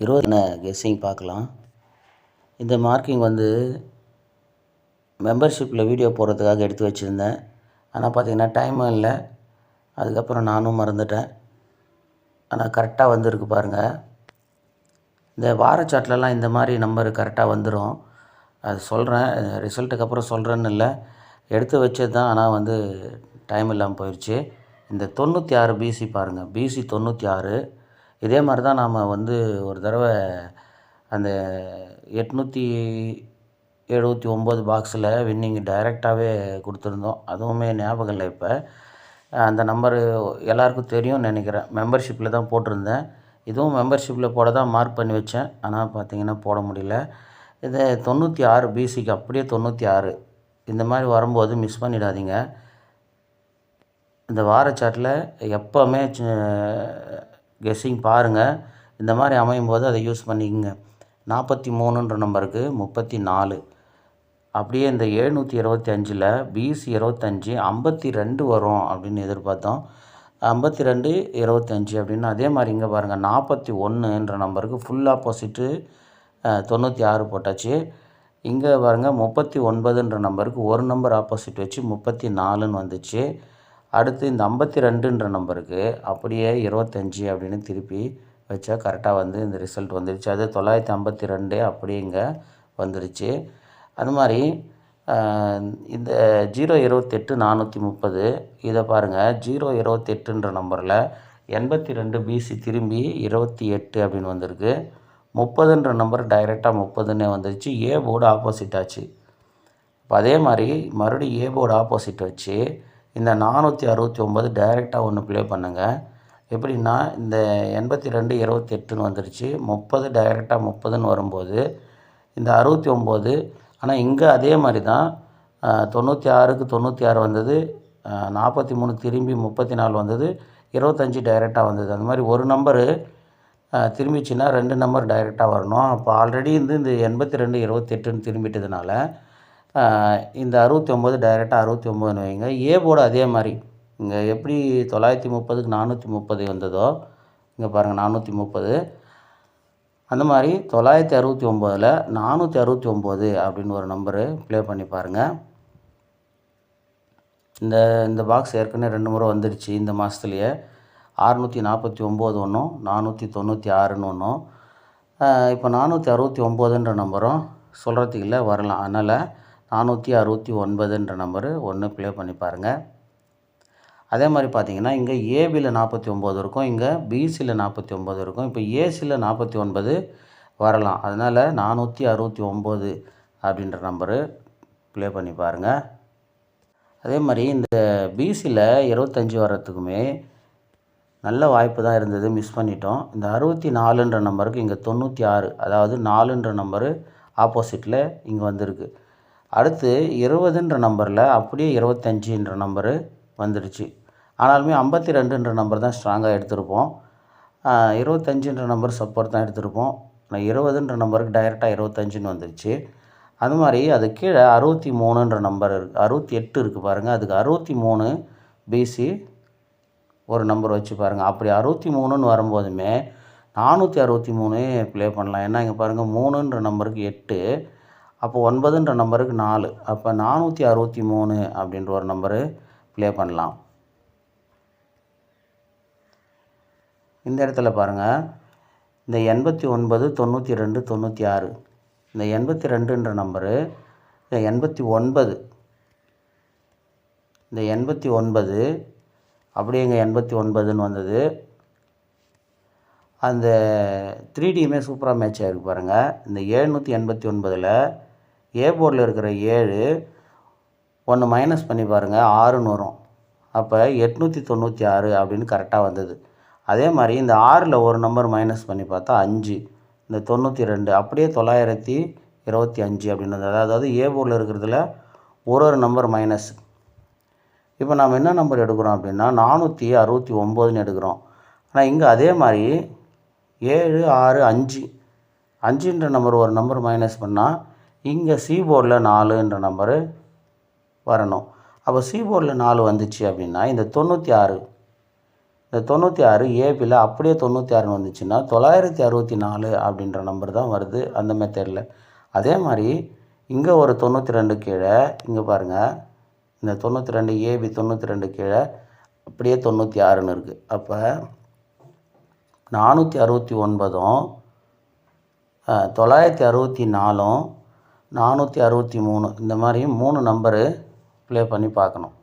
20 guessing பார்க்கலாம். இந்த marking வந்து மெம்பர்ஷிப்பில் வீடியோ போடுறதுக்காக எடுத்து வச்சுருந்தேன். ஆனால் பார்த்திங்கன்னா டைமும் இல்லை, அதுக்கப்புறம் நானும் மறந்துட்டேன். ஆனால் கரெக்டாக வந்திருக்கு பாருங்கள். இந்த வாரச்சாட்லலாம் இந்த மாதிரி நம்பர் கரெக்டாக வந்துடும். அது சொல்கிறேன், ரிசல்ட்டுக்கு அப்புறம் சொல்கிறேன்னு இல்லை, எடுத்து வச்சது தான். ஆனால் வந்து டைம் இல்லாமல் போயிடுச்சு. இந்த 96 பிசி பாருங்கள், பிசி 96. இதே மாதிரி தான் நாம் வந்து ஒரு தடவை அந்த 879 பாக்ஸில் வின்னிங் டைரெக்டாகவே கொடுத்துருந்தோம். அதுவுமே ஞாபகம் இல்லை இப்போ. அந்த நம்பரு எல்லாருக்கும் தெரியும்னு நினைக்கிறேன். மெம்பர்ஷிப்பில் தான் போட்டிருந்தேன். இதுவும் மெம்பர்ஷிப்பில் போட தான் மார்க் பண்ணி வச்சேன். ஆனால் பார்த்திங்கன்னா போட முடியல. இது 96 பிசிக்கு அப்படியே 96. இந்த மாதிரி வரும்போது மிஸ் பண்ணிடாதீங்க. இந்த வாரச்சாட்டில் எப்போவுமே கெஸ்ஸிங் பாருங்கள். இந்த மாதிரி அமையும் போது அதை யூஸ் பண்ணிக்கோங்க. 43ன்ற நம்பருக்கு 34. அப்படியே இந்த 725ல் பிசி 25 52 வரும் அப்படின்னு எதிர்பார்த்தோம். 52 25 அப்படின்னு. அதே மாதிரி இங்கே பாருங்கள், 41ன்ற நம்பருக்கு ஃபுல் ஆப்போசிட்டு 96 போட்டாச்சு. இங்கே பாருங்கள் 39ன்ற நம்பருக்கு ஒரு நம்பர் ஆப்போசிட் வச்சு 34ன்னு வந்துச்சு. அடுத்து இந்த 52ன்ற நம்பருக்கு அப்படியே 25 அப்படின்னு திருப்பி வச்சா கரெக்டாக வந்து இந்த ரிசல்ட் வந்துடுச்சு. அது 952 அப்படியே இங்கே வந்துடுச்சு. அது மாதிரி இந்த 028 430 இதை பாருங்கள். 028ன்ற நம்பரில் 82 பிசி திரும்பி 28 அப்படின்னு வந்திருக்கு. 30ன்ற நம்பர் டைரெக்டாக 30ன்னே வந்துடுச்சு. ஏ போர்டு ஆப்போசிட் ஆச்சு. இப்போ அதே மாதிரி மறுபடியும் ஏ போர்டு ஆப்போசிட் வச்சு இந்த 469 டைரெக்டாக ஒன்று ப்ளே பண்ணுங்கள். எப்படின்னா இந்த 82 28ன்னு வந்துடுச்சு. 30 டைரெக்டாக 30ன்னு வரும்போது இந்த 69. ஆனால் இங்கே அதே மாதிரி தான் 96க்கு 96 வந்தது, 43 திரும்பி 34 வந்தது, 25 டைரெக்டாக வந்தது. அந்த மாதிரி ஒரு நம்பரு திரும்பிச்சுன்னா 2 நம்பர் டைரெக்டாக வரணும். அப்போ ஆல்ரெடி இந்த 82 28ன்னு திரும்பிட்டதுனால இந்த 69 டைரெக்டாக 69ன்னு வைங்க. ஏ போர்டு அதே மாதிரி இங்கே எப்படி 930க்கு 430 வந்ததோ இங்கே பாருங்கள் 430. அந்த மாதிரி 969ல் 469 அப்படின்னு ஒரு நம்பரு ப்ளே பண்ணி பாருங்கள். இந்த பாக்ஸ் ஏற்கனவே 2 முறை வந்துடுச்சு இந்த மாதத்துலேயே. 649 ஒன்றும் 496ன்னு ஒன்றும். இப்போ 469ன்ற நம்பரும் சொல்கிறதுக்கு இல்லை, வரலாம். அதனால் 469ன்ற நம்பரு ஒன்று ப்ளே பண்ணி பாருங்கள். அதே மாதிரி பார்த்திங்கன்னா இங்கே ஏபியில் 49 இருக்கும், இங்கே பிசியில் 49 இருக்கும். இப்போ ஏசியில் 49 வரலாம். அதனால் 469 அப்படின்ற நம்பரு ப்ளே பண்ணி பாருங்கள். அதே மாதிரி இந்த பிசியில் 25 வர்றதுக்குமே நல்ல வாய்ப்பு தான் இருந்தது, மிஸ் பண்ணிட்டோம். இந்த 64ன்ற நம்பருக்கு இங்கே 96, அதாவது 4ன்ற நம்பரு ஆப்போசிட்டில் இங்கே வந்திருக்கு. அடுத்து 20ன்ற நம்பரில் அப்படியே 25ன்ற நம்பரு வந்துடுச்சு. ஆனாலுமே 52ன்ற நம்பர் தான் ஸ்ட்ராங்காக எடுத்திருப்போம். 25ன்ற நம்பர் சப்போர்ட் தான் எடுத்திருப்போம். ஆனால் 20ன்ற நம்பருக்கு டைரெக்டாக 25ன்னு வந்துடுச்சு. அது மாதிரி அது கீழே 63ன்ற நம்பர் இருக்குது, 68 இருக்குது பாருங்கள். அதுக்கு 63 பிசி ஒரு நம்பர் வச்சு பாருங்கள். அப்படி 63ன்னு வரும்போதுமே 463 ப்ளே பண்ணலாம். ஏன்னா இங்கே பாருங்கள் 3ன்ற நம்பருக்கு 8, அப்போ 9ன்ற நம்பருக்கு 4, அப்போ 463 அப்படின்ற ஒரு நம்பரு ப்ளே பண்ணலாம். இந்த இடத்துல பாருங்கள், இந்த 89 92 96, இந்த 82ன்ற நம்பரு, இந்த 89, இந்த 89 அப்படியே இங்கே 89ன்னு வந்தது. அந்த 3டியுமே சூப்பராக மேட்ச் ஆகிருக்கு பாருங்கள். இந்த 789ல் ஏ போர்டில் இருக்கிற 7 ஒன்று மைனஸ் பண்ணி பாருங்கள், 6ன்னு வரும். அப்போ 896 அப்படின்னு கரெக்டாக வந்தது. அதே மாதிரி இந்த 6ல் ஒரு நம்பர் மைனஸ் பண்ணி பார்த்தா 5, இந்த 92 அப்படியே 925 அப்படின்னு வந்தது. அதாவது ஏ போர்டில் இருக்கிறதுல ஒரு நம்பர் மைனஸ். இப்போ நாம் என்ன நம்பர் எடுக்கிறோம் அப்படின்னா 469ன்னு எடுக்கிறோம். ஆனால் இங்கே அதே மாதிரி 7 6 5, 5ன்ற நம்பர் ஒரு நம்பர் மைனஸ் பண்ணால் இங்கே சி போர்டில் 4ன்ற நம்பரு வரணும். அப்போ சி போர்டில் 4 வந்துச்சு அப்படின்னா இந்த 96 இந்த 96 ஏபியில் அப்படியே 96 வந்துச்சுன்னா 964 அப்படின்ற நம்பர் தான் வருது அந்த மெத்தடில். அதே மாதிரி இங்கே ஒரு 92 கீழே இங்கே பாருங்கள், இந்த 92 ஏபி 92 கீழே அப்படியே 96ன்னு இருக்குது. அப்போ 469ம் 964ம் 463 இந்த மாதிரி 3 நம்பரு ப்ளே பண்ணி பார்க்கணும்.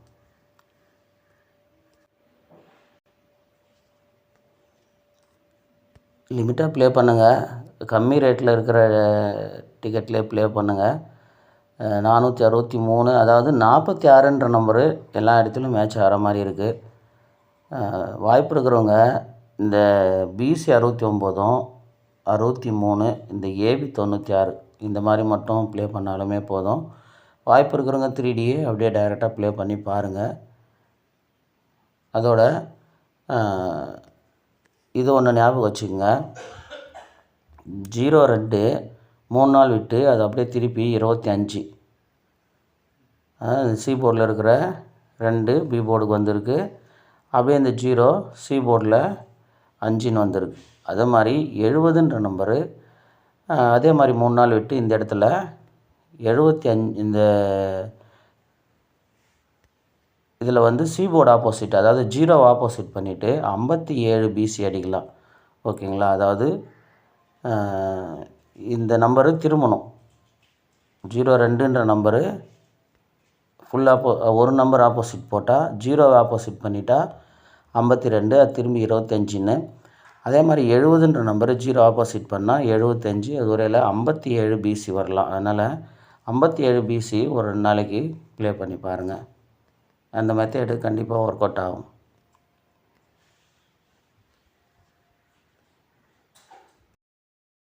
லிமிட்டாக ப்ளே பண்ணுங்கள், கம்மி ரேட்டில் இருக்கிற டிக்கெட்லேயே ப்ளே பண்ணுங்கள். 463 அதாவது 46ன்ற நம்பரு எல்லா இடத்துலையும் மேட்ச் ஆகிற மாதிரி இருக்குது. வாய்ப்பு இருக்கிறவங்க இந்த பிசி 69ம் 63 இந்த ஏபி 96 இந்த மாதிரி மட்டும் ப்ளே பண்ணாலுமே போதும். வாய்ப்பு இருக்கிறவங்க 3Dயே அப்படியே டைரெக்டாக ப்ளே பண்ணி பாருங்கள். அதோட இது ஒன்று ஞாபகம் வச்சுக்கோங்க, 02 3 நாள் விட்டு அது அப்படியே திருப்பி 25 சி போர்டில் இருக்கிற 2 பி போர்டுக்கு வந்திருக்கு. அப்படியே இந்த 0 சி போர்டில் 5ன்னு வந்திருக்கு. அதே மாதிரி 70ன்ற நம்பரு அதே மாதிரி 3 நாள் விட்டு இந்த இடத்துல 75 இந்த இதில் வந்து சி போர்டு ஆப்போசிட், அதாவது 0 ஆப்போசிட் பண்ணிவிட்டு 57 பிசி அடிக்கலாம். ஓகேங்களா? அதாவது இந்த நம்பரு திரும்பணும். 02ன்ற நம்பரு ஒரு நம்பர் ஆப்போசிட் போட்டால் 0 ஆப்போசிட் பண்ணிட்டா 52, அது திரும்பி 25ன்னு. அதே மாதிரி 70ன்ற நம்பரு 0 ஆப்போசிட் பண்ணால் 75, அது ஒரேல 57 பிசி வரலாம். அதனால் 57 பிசி ஒரு 2 நாளைக்கு ப்ளே பண்ணி பாருங்கள். அந்த மெத்தேடு கண்டிப்பாக ஒர்க் அவுட் ஆகும்.